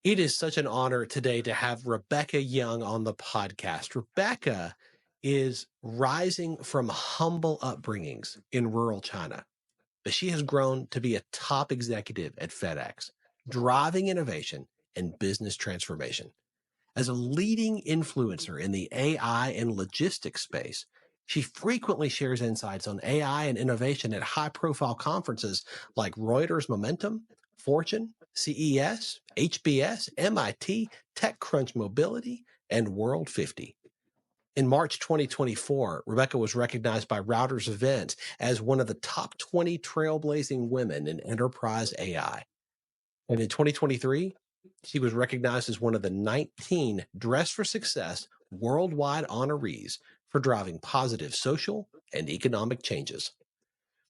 It is such an honor today to have Rebecca Yeung on the podcast. Rebecca is rising from humble upbringings in rural China, but she has grown to be a top executive at FedEx, driving innovation and business transformation. As a leading influencer in the AI and logistics space, she frequently shares insights on AI and innovation at high-profile conferences like Reuters Momentum, Fortune, CES, HBS, MIT, TechCrunch Mobility, and World 50. In March 2024, Rebecca was recognized by Reuters Events as one of the top 20 trailblazing women in enterprise AI. And in 2023, she was recognized as one of the 19 Dress for Success worldwide honorees for driving positive social and economic changes.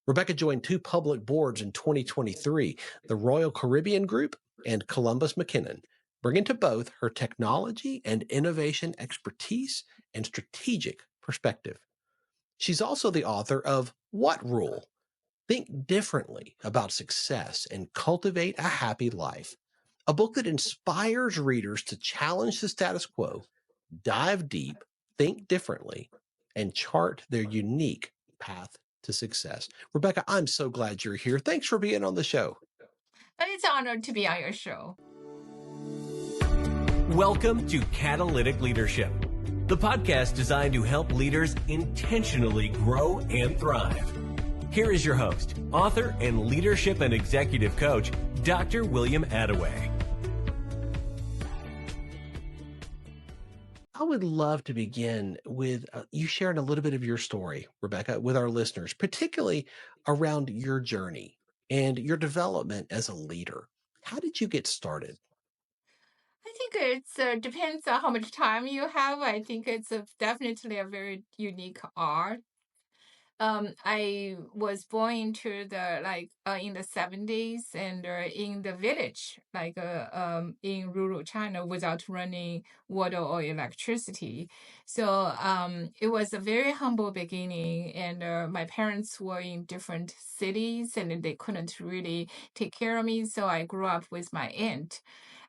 Rebecca joined two public boards in 2023, the Royal Caribbean Group and Columbus McKinnon, bringing to both her technology and innovation expertise and strategic perspective. She's also the author of What Rule? Think differently about success and cultivate a happy life. A book that inspires readers to challenge the status quo, dive deep, think differently, and chart their unique path to success. Rebecca, I'm so glad you're here. Thanks for being on the show. It's an honor to be on your show. Welcome to Catalytic Leadership, the podcast designed to help leaders intentionally grow and thrive. Here is your host, author, and leadership and executive coach, Dr. William Attaway. I would love to begin with you sharing a little bit of your story, Rebecca, with our listeners, particularly around your journey and your development as a leader. How did you get started? I think it depends on how much time you have. I think it's definitely a very unique art. I was born into the in the 70s and in the village, in rural China without running water or electricity. So it was a very humble beginning, and my parents were in different cities and they couldn't really take care of me. So I grew up with my aunt.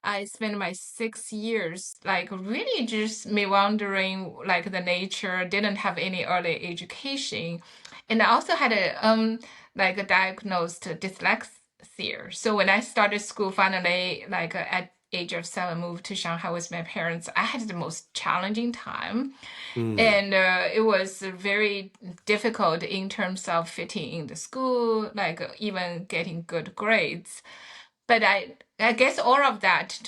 I spent my 6 years really just meandering the nature, didn't have any early education. And I also had a diagnosed dyslexia. So when I started school finally, at age of 7, moved to Shanghai with my parents, I had the most challenging time. And it was very difficult in terms of fitting in the school, even getting good grades. But I guess all of that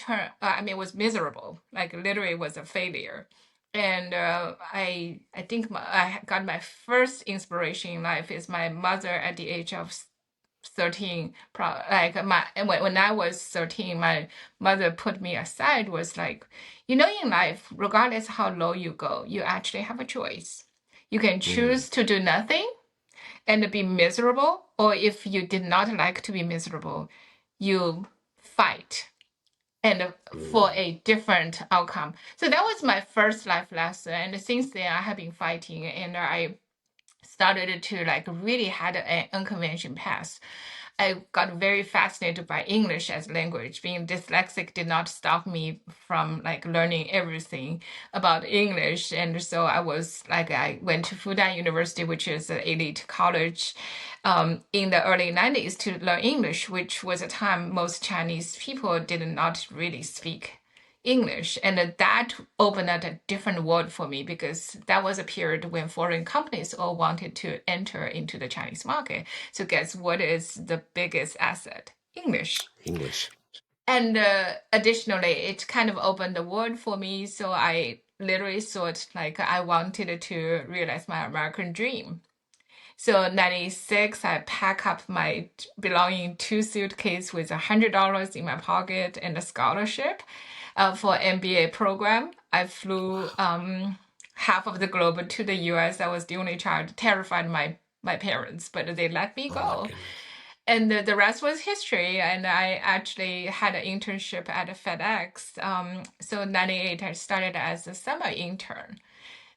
was miserable. Like literally was a failure. And I think I got my first inspiration in life is my mother at the age of 13. When I was 13, my mother put me aside, was like, in life, regardless how low you go, you actually have a choice. You can choose to do nothing and be miserable, or if you did not like to be miserable, you fight and for a different outcome. So that was my first life lesson. And since then I have been fighting, and I started to really had an unconventional path. I got very fascinated by English as language. Being dyslexic did not stop me from learning everything about English. And so I went to Fudan University, which is an elite college, in the early 90s to learn English, which was a time most Chinese people did not really speak English. And that opened up a different world for me, because that was a period when foreign companies all wanted to enter into the Chinese market. So guess what is the biggest asset? English. And additionally, it kind of opened the world for me. So I literally thought I wanted to realize my American dream. So 96, I pack up my belonging 2 suitcase with $100 in my pocket and a scholarship for MBA program. I flew half of the globe to the US. I was the only child, terrified my parents, but they let me go. And the rest was history. And I actually had an internship at FedEx. So 98, I started as a summer intern.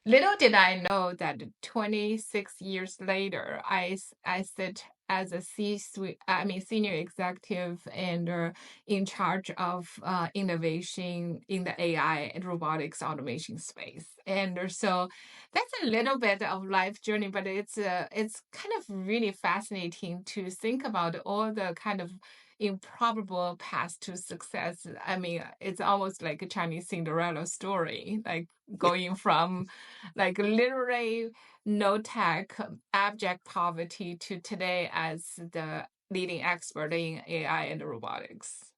Little did I know that 26 years later, I sit as a senior executive and in charge of innovation in the AI and robotics automation space. And so that's a little bit of life journey, but it's kind of really fascinating to think about all the kind of improbable path to success. I mean, it's almost like a Chinese Cinderella story, like going from like literally no tech, abject poverty to today as the leading expert in AI and robotics.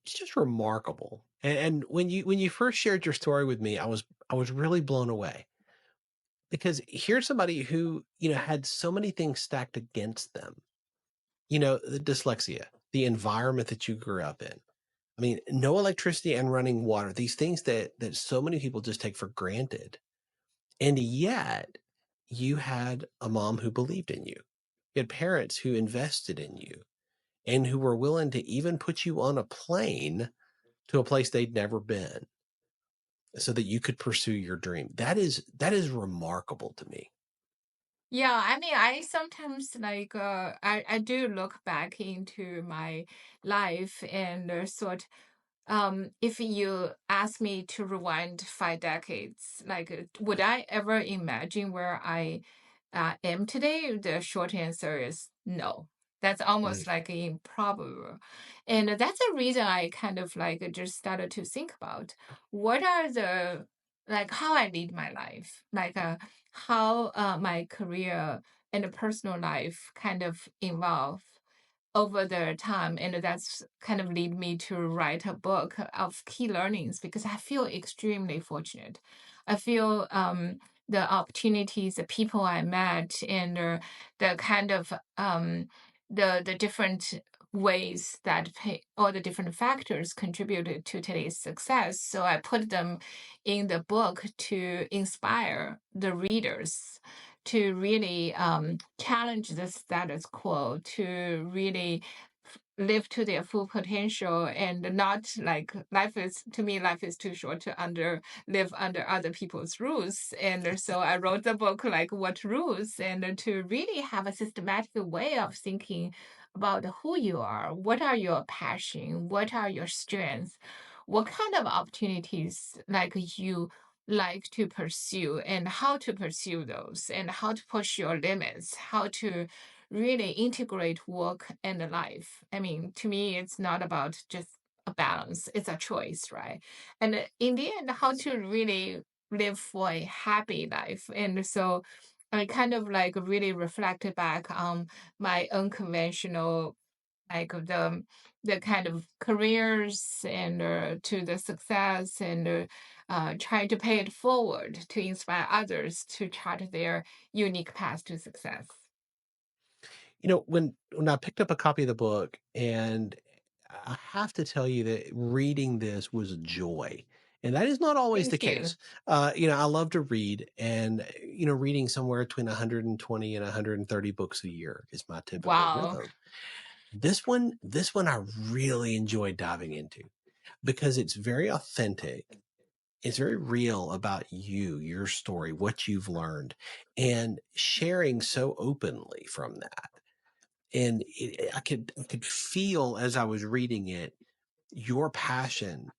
It's just remarkable. And when you first shared your story with me, I was really blown away because here's somebody who, had so many things stacked against them. The dyslexia, the environment that you grew up in. I mean, no electricity and running water, these things that so many people just take for granted. And yet you had a mom who believed in you. You had parents who invested in you and who were willing to even put you on a plane to a place they'd never been so that you could pursue your dream. That is remarkable to me. Yeah, I mean, I sometimes I do look back into my life and thought, if you ask me to rewind 5 decades, would I ever imagine where I am today? The short answer is no. That's Mm. almost like improbable. And that's a reason I kind of just started to think about what are the, how I lead my life, how my career and the personal life kind of evolve over the time, and that's kind of lead me to write a book of key learnings because I feel extremely fortunate. I feel the opportunities, the people I met, and the kind of the different ways that all the different factors contributed to today's success. So I put them in the book to inspire the readers to really challenge the status quo, to really live to their full potential and not life is too short to live under other people's rules. And so I wrote the book like what rules, and to really have a systematic way of thinking about who you are, what are your passion, what are your strengths, what kind of opportunities you like to pursue, and how to pursue those, and how to push your limits, how to really integrate work and life. I mean, to me, it's not about just a balance, it's a choice, right? And in the end, how to really live for a happy life. And so I kind of really reflected back on my unconventional the kind of careers and to the success, and trying to pay it forward to inspire others to chart their unique path to success. When I picked up a copy of the book, and I have to tell you that reading this was a joy. And that is not always the Thank you. case. I love to read, and reading somewhere between 120 and 130 books a year is my typical Wow. rhythm. This one I really enjoyed diving into because it's very authentic. It's very real about you, your story, what you've learned, and sharing so openly from that. And I could feel as I was reading it, your passion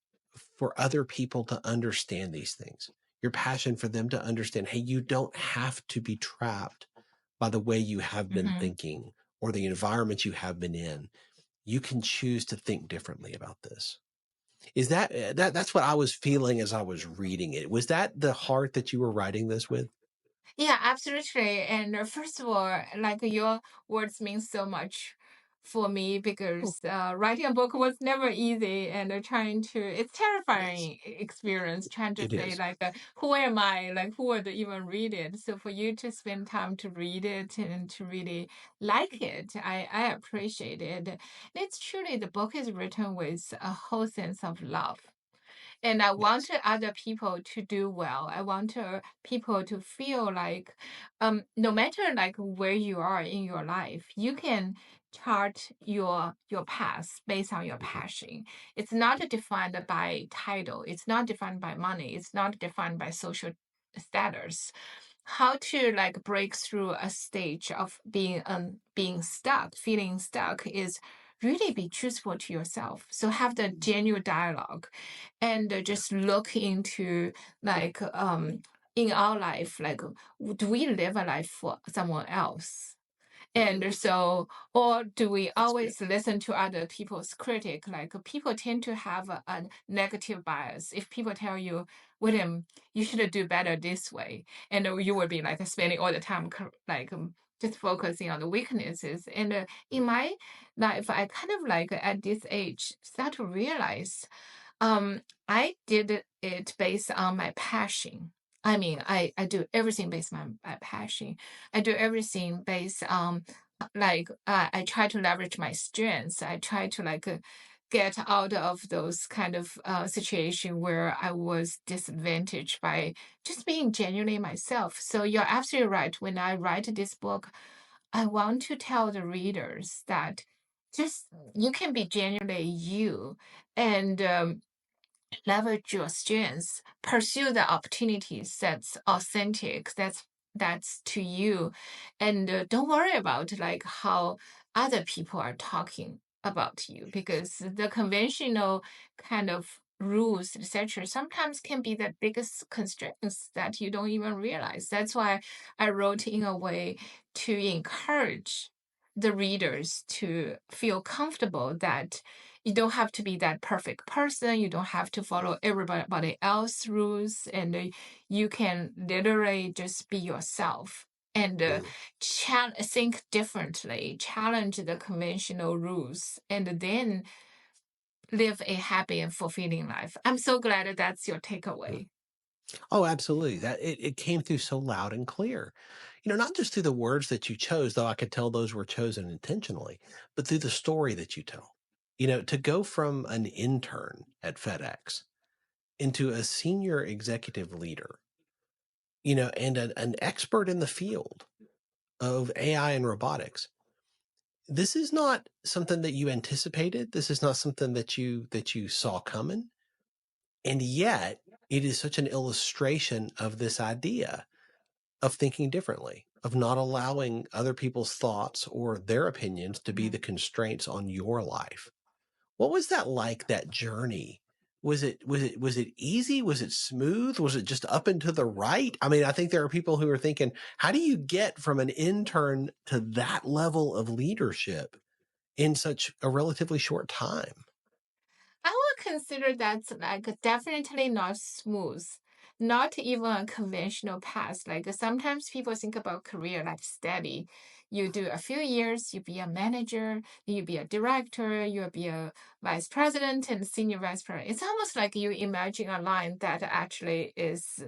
for other people to understand these things, your passion for them to understand, hey, you don't have to be trapped by the way you have been Hmm. thinking or the environment you have been in. You can choose to think differently about this. Is that's what I was feeling as I was reading it? Was that the heart that you were writing this with? Yeah, absolutely. And first of all, your words mean so much for me Oh, because writing a book was never easy, and it's yes, terrifying experience trying to it say is. who am I? Who would even read it? So for you to spend time to read it and to really like it, I appreciate it. And it's truly the book is written with a whole sense of love. And I Yes. wanted other people to do well. I want people to feel no matter where you are in your life, you can chart your path based on your Mhm. passion. It's not defined by title. It's not defined by money. It's not defined by social status. how to like break through a stage of being stuck, feeling stuck is really be truthful to yourself. So have the genuine dialogue, and just look into like in our life, like do we live a life for someone else? And so, or do we always listen to other people's critic? Like people tend to have a negative bias. If people tell you, William, you should do better this way, and you will be like spending all the time like just focusing on the weaknesses. And in my life, I kind of like at this age start to realize I did it based on my passion. I mean, I do everything based on my passion. I do everything based on like I try to leverage my strengths. I try to like get out of those kind of situation where I was disadvantaged by just being genuinely myself. So you're absolutely right. When I write this book, I want to tell the readers that just you can be genuinely you, and leverage your strengths, pursue the opportunities that's authentic, that's to you, and don't worry about like how other people are talking about you, because the conventional kind of rules, etc., sometimes can be the biggest constraints that you don't even realize. That's why I wrote in a way to encourage the readers to feel comfortable that you don't have to be that perfect person. You don't have to follow everybody else's rules, and you can literally just be yourself and think differently, challenge the conventional rules, and then live a happy and fulfilling life. I'm so glad that that's your takeaway. Oh, absolutely. That it came through so loud and clear. Not just through the words that you chose, though I could tell those were chosen intentionally, but through the story that you tell. To go from an intern at FedEx into a senior executive leader, and an expert in the field of AI and robotics. This is not something that you anticipated. This is not something that you saw coming. And yet it is such an illustration of this idea of thinking differently, of not allowing other people's thoughts or their opinions to be the constraints on your life. What was that like, that journey? Was it easy? Was it smooth? Was it just up and to the right? I mean, I think there are people who are thinking, how do you get from an intern to that level of leadership in such a relatively short time? I would consider that's like definitely not smooth, not even a conventional path. Like sometimes people think about career like steady. You do a few years, you be a manager, you be a director, you'll be a vice president and senior vice president. It's almost like you imagine a line that actually is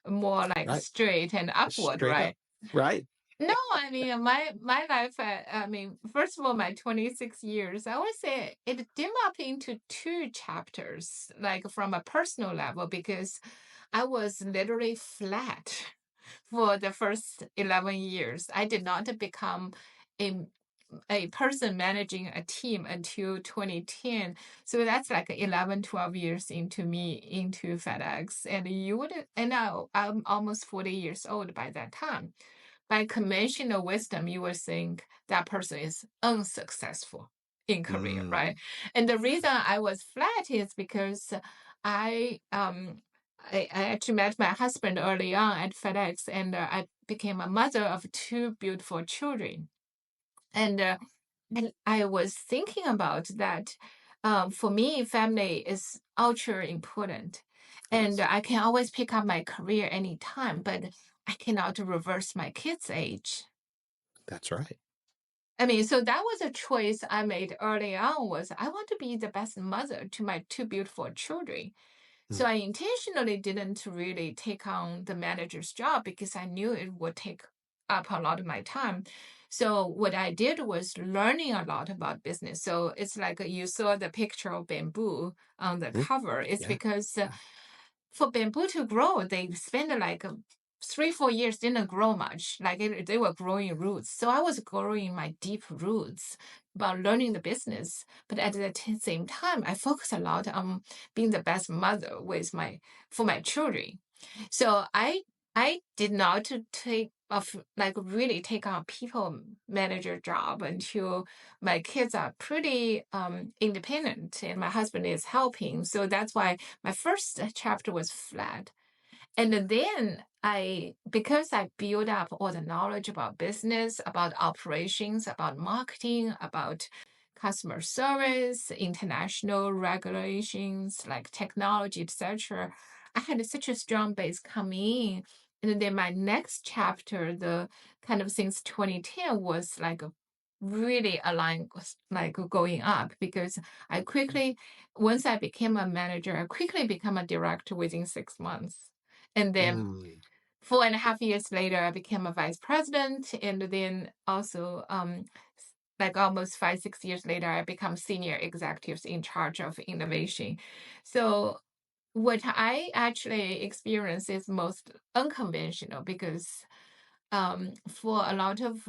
more like Right. straight and upward, Straight right? up. Right. No, I mean my life. I mean, first of all, my 26 years, I would say it dim up into two chapters, like from a personal level, because I was literally flat for the first 11 years. I did not become a person managing a team until 2010. So that's like 11, 12 years into FedEx. And now I'm almost 40 years old by that time. By conventional wisdom, you would think that person is unsuccessful in career, right? And the reason I was flat is because I actually met my husband early on at FedEx, and I became a mother of two beautiful children. And I was thinking about that. For me, family is ultra important, and I can always pick up my career anytime, but I cannot reverse my kids' age. That's right. I mean, so that was a choice I made early on, was I want to be the best mother to my two beautiful children. So I intentionally didn't really take on the manager's job because I knew it would take up a lot of my time. So what I did was learning a lot about business. So it's like you saw the picture of bamboo on the cover. It's because for bamboo to grow, they spend like 3-4 years didn't grow much. Like they were growing roots. So I was growing my deep roots about learning the business. But at the same time, I focus a lot on being the best mother for my children. So I I did not really take on people manager job until my kids are pretty independent and my husband is helping. So that's why my first chapter was flat. And then because I built up all the knowledge about business, about operations, about marketing, about customer service, international regulations, like technology, etc., I had such a strong base coming in. And then my next chapter, the kind of since 2010 was like really aligned, like going up because I quickly, once I became a manager, I quickly became a director within 6 months. And then 4.5 years later, I became a vice president. And then also, like almost 5, 6 years later, I become senior executives in charge of innovation. So what I actually experience is most unconventional because for a lot of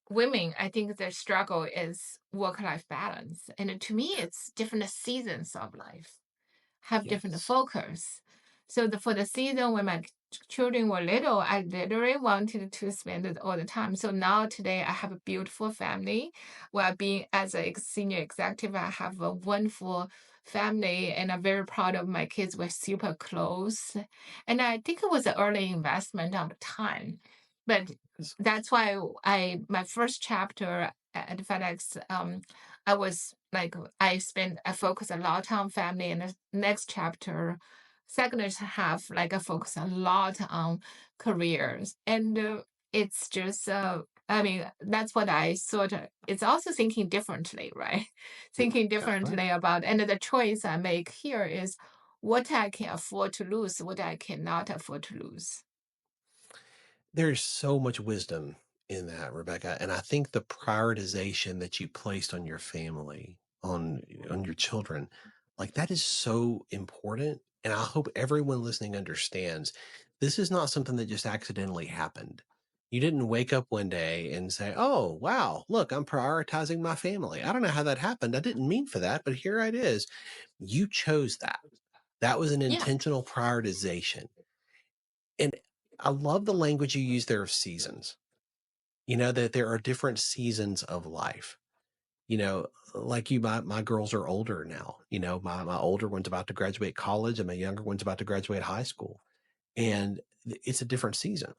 women, I think their struggle is work-life balance. And to me, it's different seasons of life have different Yes. focus. So for the season when my children were little, I literally wanted to spend it all the time. So now today I have a beautiful family. While being as a senior executive, I have a wonderful family and I'm very proud of my kids. We're super close. And I think it was an early investment of time. But that's why my first chapter at FedEx, I was like, I focus a lot on family, and the next chapter, second half, like I focus a lot on careers. And it's just, I mean, that's what I sort of, it's also thinking differently, right? Thinking That's right. differently about, and the choice I make here is what I can afford to lose, what I cannot afford to lose. There's so much wisdom in that, Rebecca. And I think the prioritization that you placed on your family, on your children, like that is so important. And I hope everyone listening understands this is not something that just accidentally happened. You didn't wake up one day and say, oh, wow, look, I'm prioritizing my family. I don't know how that happened. I didn't mean for that, but here it is. You chose that. That was an Yeah. intentional prioritization. And I love the language you use there of seasons. You know, that there are different seasons of life. You know, like my girls are older now. You know, my older one's about to graduate college and my younger one's about to graduate high school. And it's a different season.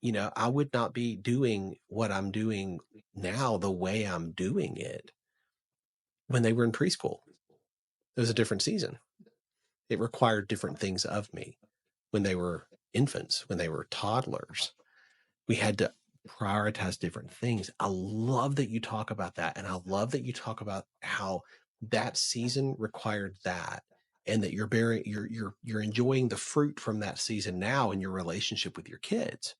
You know, I would not be doing what I'm doing now the way I'm doing it when they were in preschool. It was a different season. It required different things of me when they were infants, when they were toddlers. We had to prioritize different things. I love that you talk about that. And I love that you talk about how that season required that, and that you're enjoying the fruit from that season now in your relationship with your kids.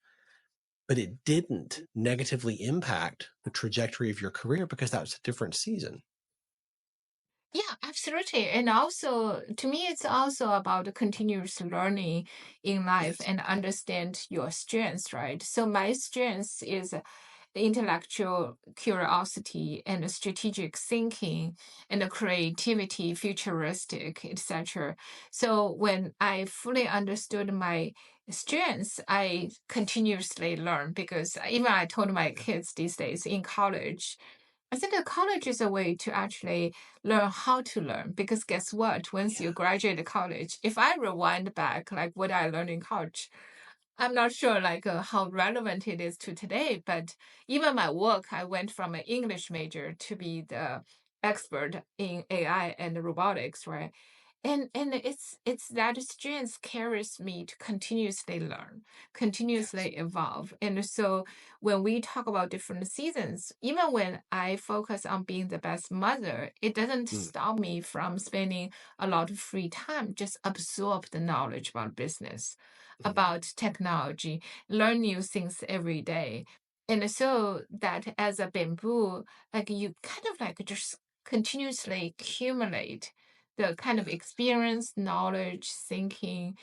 But it didn't negatively impact the trajectory of your career because that was a different season. Yeah, absolutely. And also, to me, it's also about continuous learning in life Yes. and understand your strengths, right? So my strengths is the intellectual curiosity and the strategic thinking and the creativity, futuristic, etc. So when I fully understood my strengths, I continuously learn because even I told my kids these days in college, I think that college is a way to actually learn how to learn because guess what? Once you graduate college, if I rewind back, like what I learned in college, I'm not sure like how relevant it is to today, but even my work, I went from an English major to be the expert in AI and robotics, right? And it's that strength carries me to continuously learn, continuously evolve. And so when we talk about different seasons, even when I focus on being the best mother, it doesn't stop me from spending a lot of free time, just absorb the knowledge about business, about technology, learn new things every day. And so that as a bamboo, like you kind of like just continuously accumulate the kind of experience, knowledge, thinking,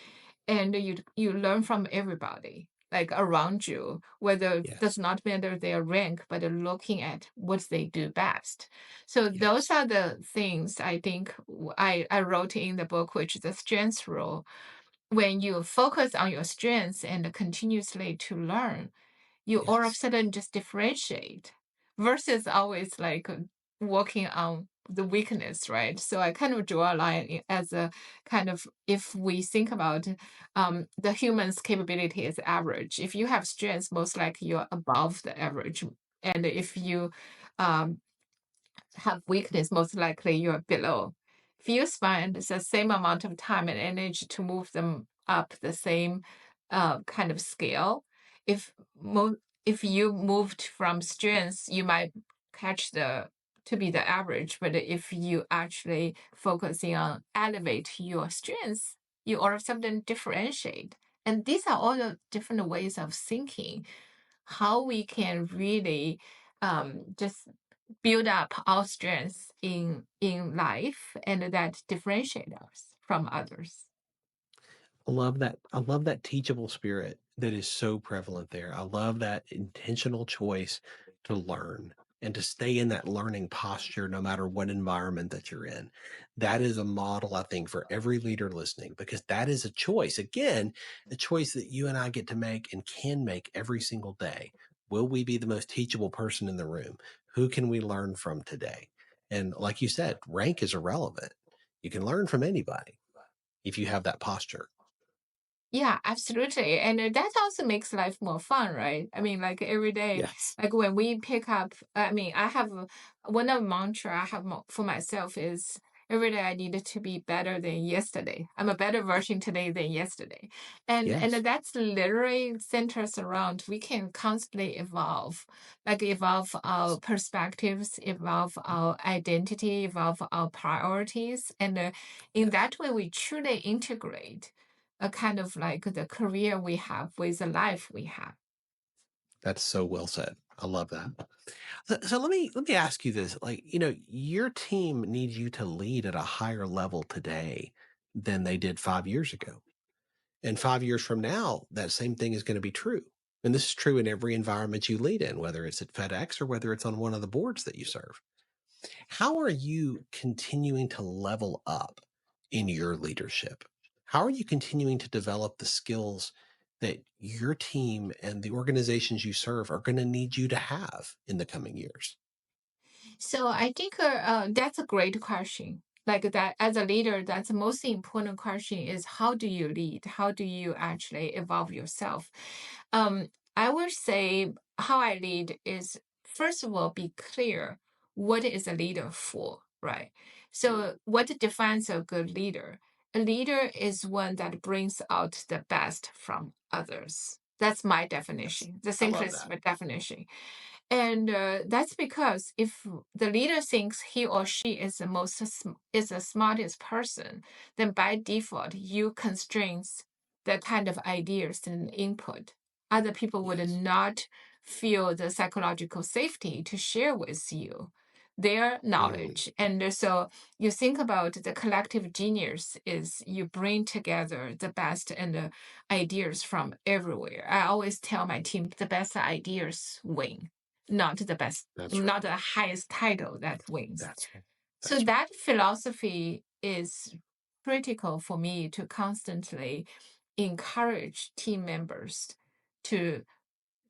and you learn from everybody like around you, whether Yes. does not matter their rank, but looking at what they do best. So those are the things I think I wrote in the book, which is the strengths rule. when you focus on your strengths and continuously to learn, you all of a Yes. sudden just differentiate versus always like working on the weakness, right? So I kind of draw a line as a kind of, if we think about the human's capability is average. If you have strengths, most likely you're above the average. And if you um, have weakness, most likely you're below. If you spend the same amount of time and energy to move them up the same kind of scale, if if you moved from strengths, you might catch to be the average. But if you actually focusing on elevate your strengths, you all of a sudden differentiate. And these are all the different ways of thinking, how we can really just build up our strengths in life and that differentiate us from others. I love that. I love that teachable spirit that is so prevalent there. I love that intentional choice to learn and to stay in that learning posture no matter what environment that you're in. That is a model, I think, for every leader listening, because that is a choice. Again, a choice that you and I get to make and can make every single day. Will we be the most teachable person in the room? Who can we learn from today? And like you said, rank is irrelevant. You can learn from anybody if you have that posture. Yeah, absolutely. And that also makes life more fun, right? I mean, like every day, Yes. like when we pick up, I mean, I have one of the mantra I have for myself is every day I needed to be better than yesterday. I'm a better version today than yesterday. And Yes. that's literally centers around we can constantly evolve, like evolve our perspectives, evolve our identity, evolve our priorities. And in Yes. that way, we truly integrate a kind of like the career we have with the life we have. That's so well said. I love that. So let me ask you this. Like, your team needs you to lead at a higher level today than they did 5 years ago. And 5 years from now, that same thing is going to be true. And this is true in every environment you lead in, whether it's at FedEx or whether it's on one of the boards that you serve. How are you continuing to level up in your leadership? How are you continuing to develop the skills that your team and the organizations you serve are going to need you to have in the coming years? So I think that's a great question. Like that, as a leader, that's the most important question is how do you lead? How do you actually evolve yourself? I would say how I lead is, first of all, be clear what is a leader for, right? So what defines a good leader? A leader is one that brings out the best from others. That's my definition, the I love simplest that. definition. And that's because if the leader thinks he or she is is the smartest person, then by default you constrains the kind of ideas and input. Other people would Yes. not feel the psychological safety to share with you their Mm, knowledge. And so you think about the collective genius is you bring together the best and the ideas from everywhere. I always tell my team the best ideas win, not the best, that's right. not the highest title that wins. That's right. So That's right. that philosophy is critical for me to constantly encourage team members to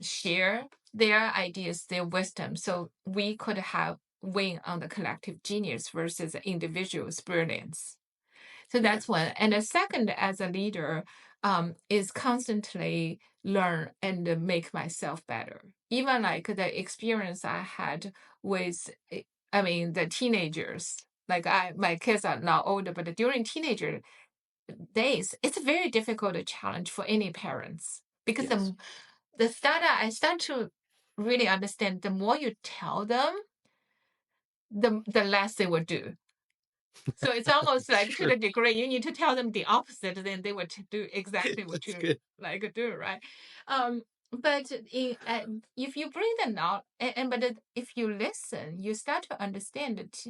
share their ideas, their wisdom, so we could have win on the collective genius versus the individual's brilliance. So that's one. Yes. And the second, as a leader, is constantly learn and make myself better. Even like the experience I had with, I mean, the teenagers. Like my kids are now older, but during teenager days, it's a very difficult challenge for any parents because Yes. I start to really understand the more you tell them, the less they will do. So it's almost It's like to true. the degree you need to tell them the opposite, then they would do exactly what That's you good. like do, right? But if you bring them out, if you listen, you start to understand that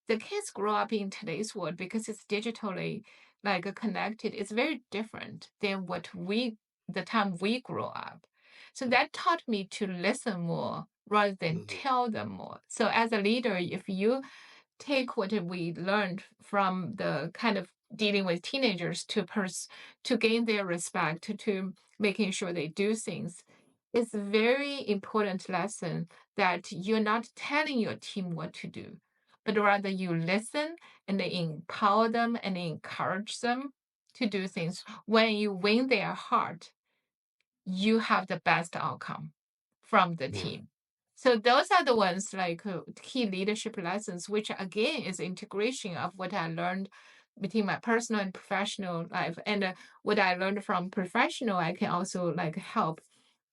the kids grow up in today's world because it's digitally like connected. It's very different than the time we grew up. So that taught me to listen more rather than Mhm. tell them more. So as a leader, if you take what we learned from the kind of dealing with teenagers to gain their respect, to making sure they do things. It's a very important lesson that you're not telling your team what to do, but rather you listen and empower them and encourage them to do things. When you win their heart, you have the best outcome from the team. So those are the ones like key leadership lessons, which again is integration of what I learned between my personal and professional life. And what I learned from professional, I can also like help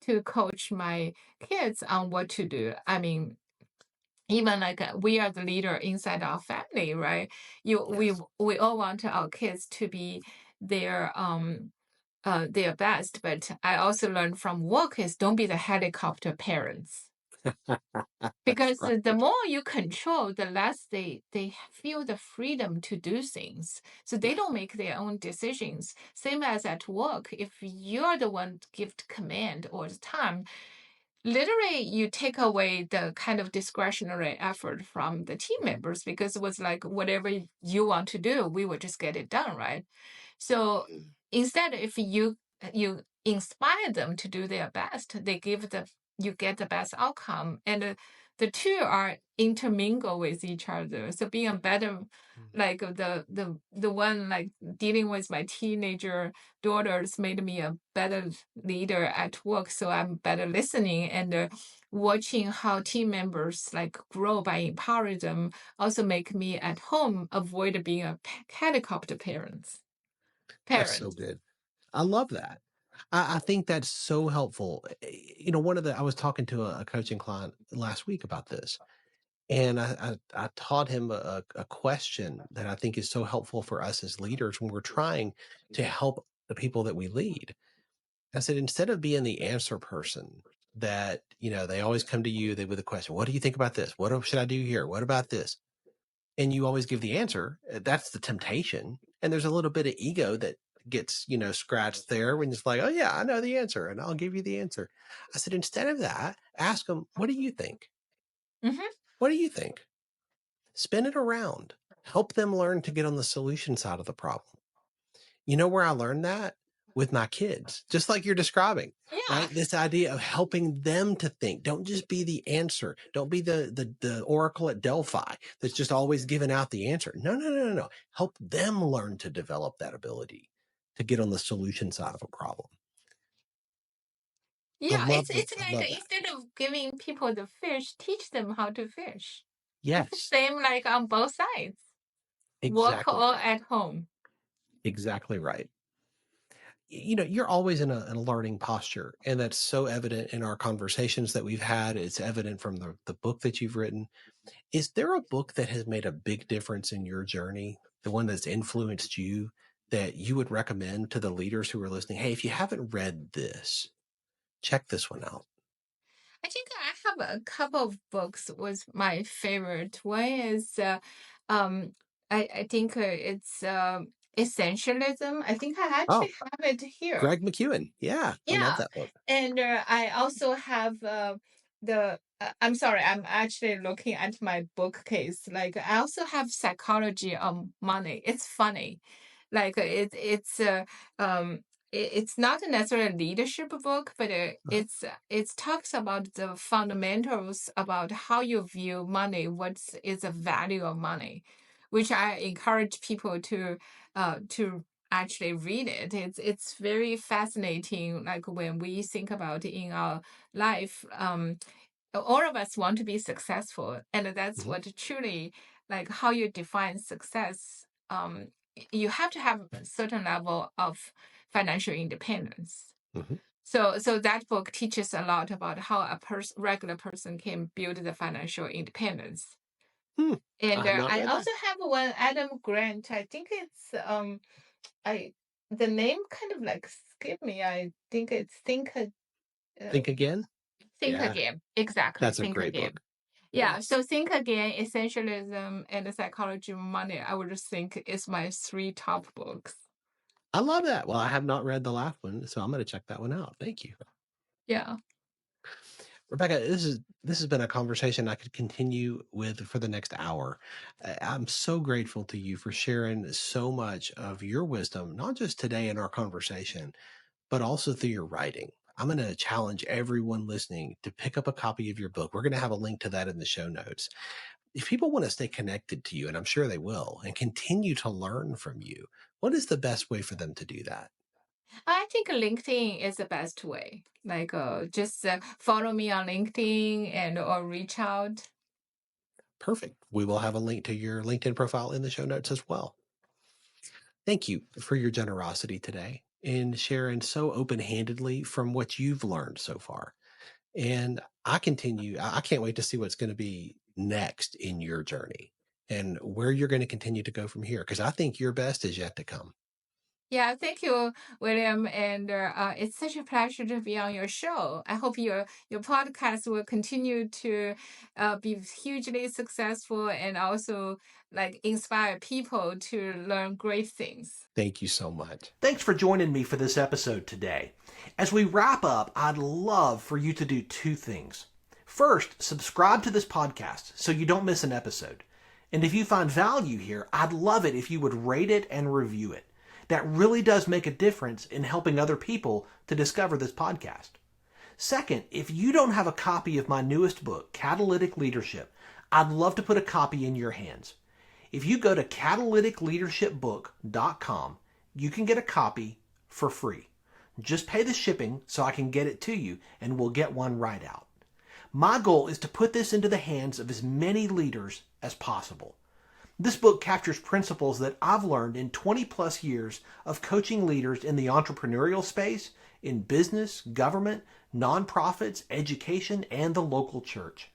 to coach my kids on what to do. I mean, even like we are the leader inside our family, right? We all want our kids to be their best, but I also learned from work is don't be the helicopter parents. Because right. the more you control, the less they feel the freedom to do things. So they don't make their own decisions. Same as at work, if you're the one to give command all the time, literally you take away the kind of discretionary effort from the team members, because it was like whatever you want to do, we will just get it done, right? So instead, if you inspire them to do their best, you get the best outcome, and the two are intermingle with each other. So being a better, like the one like dealing with my teenager daughters made me a better leader at work. So I'm better listening and watching how team members like grow by empowering them also make me at home avoid being a helicopter parent. That's so good. I love that. I think that's so helpful. I was talking to a coaching client last week about this, and I taught him a question that I think is so helpful for us as leaders when we're trying to help the people that we lead. I said, instead of being the answer person that, they always come to you with a question, what do you think about this? What should I do here? What about this? And you always give the answer. That's the temptation. And there's a little bit of ego that gets, scratched there when it's like, oh yeah, I know the answer and I'll give you the answer. I said, instead of that, ask them, what do you think? Mm-hmm. What do you think? Spin it around. Help them learn to get on the solution side of the problem. You know where I learned that? With my kids, just like you're describing, Yeah. right? This idea of helping them to think. Don't just be the answer. Don't be the oracle at Delphi that's just always giving out the answer. No. Help them learn to develop that ability to get on the solution side of a problem. Yeah, it's I like love that. instead of giving people the fish, teach them how to fish. Yes, Same like on both sides. Work exactly or right. at home. Exactly right. You're always in a learning posture, and that's so evident in our conversations that we've had. It's evident from the book that you've written. Is there a book that has made a big difference in your journey, the one that's influenced you, that you would recommend to the leaders who are listening? Hey, if you haven't read this, check this one out. I think I have a couple of books was my favorite. One is I think it's Essentialism. I think I actually have it here. Greg McEwen. Yeah, I love that book. And I also have I'm sorry, I'm actually looking at my bookcase. Like I also have Psychology on Money. It's funny. Like it's not necessarily a leadership book, but it talks about the fundamentals about how you view money, what is the value of money, which I encourage people to actually read it. It's very fascinating. Like when we think about in our life, all of us want to be successful, and that's what truly like how you define success. You have to have a certain level of financial independence. So that book teaches a lot about how a regular person can build the financial independence. And I also have one, Adam Grant. I think it's the name kind of like skipped me. I think it's Think Again. Think Again. Exactly. That's a great book. Yeah. So Think Again, Essentialism, and the Psychology of Money, I would just think is my 3 top books. I love that. Well, I have not read the last one, so I'm going to check that one out. Thank you. Yeah. Rebecca, this has been a conversation I could continue with for the next hour. I'm so grateful to you for sharing so much of your wisdom, not just today in our conversation, but also through your writing. I'm going to challenge everyone listening to pick up a copy of your book. We're going to have a link to that in the show notes. If people want to stay connected to you, and I'm sure they will, and continue to learn from you, what is the best way for them to do that? I think LinkedIn is the best way. Like, just follow me on LinkedIn and or reach out. Perfect. We will have a link to your LinkedIn profile in the show notes as well. Thank you for your generosity today in sharing so open-handedly from what you've learned so far. And I can't wait to see what's going to be next in your journey and where you're going to continue to go from here, because I think your best is yet to come. Yeah, thank you, William. And it's such a pleasure to be on your show. I hope your podcast will continue to be hugely successful and also like inspire people to learn great things. Thank you so much. Thanks for joining me for this episode today. As we wrap up, I'd love for you to do two things. First, subscribe to this podcast so you don't miss an episode. And if you find value here, I'd love it if you would rate it and review it. That really does make a difference in helping other people to discover this podcast. Second, if you don't have a copy of my newest book, Catalytic Leadership, I'd love to put a copy in your hands. If you go to catalyticleadershipbook.com, you can get a copy for free. Just pay the shipping so I can get it to you, and we'll get one right out. My goal is to put this into the hands of as many leaders as possible. This book captures principles that I've learned in 20 plus years of coaching leaders in the entrepreneurial space, in business, government, nonprofits, education, and the local church.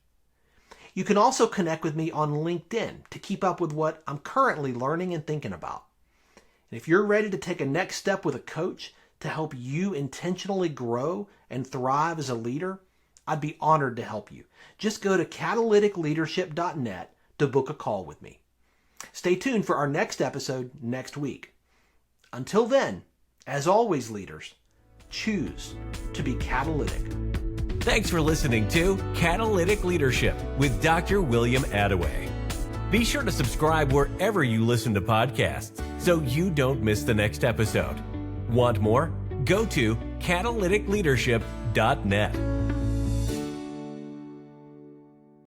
You can also connect with me on LinkedIn to keep up with what I'm currently learning and thinking about. And if you're ready to take a next step with a coach to help you intentionally grow and thrive as a leader, I'd be honored to help you. Just go to catalyticleadership.net to book a call with me. Stay tuned for our next episode next week. Until then, as always, leaders, choose to be catalytic. Thanks for listening to Catalytic Leadership with Dr. William Attaway. Be sure to subscribe wherever you listen to podcasts so you don't miss the next episode. Want more? Go to catalyticleadership.net.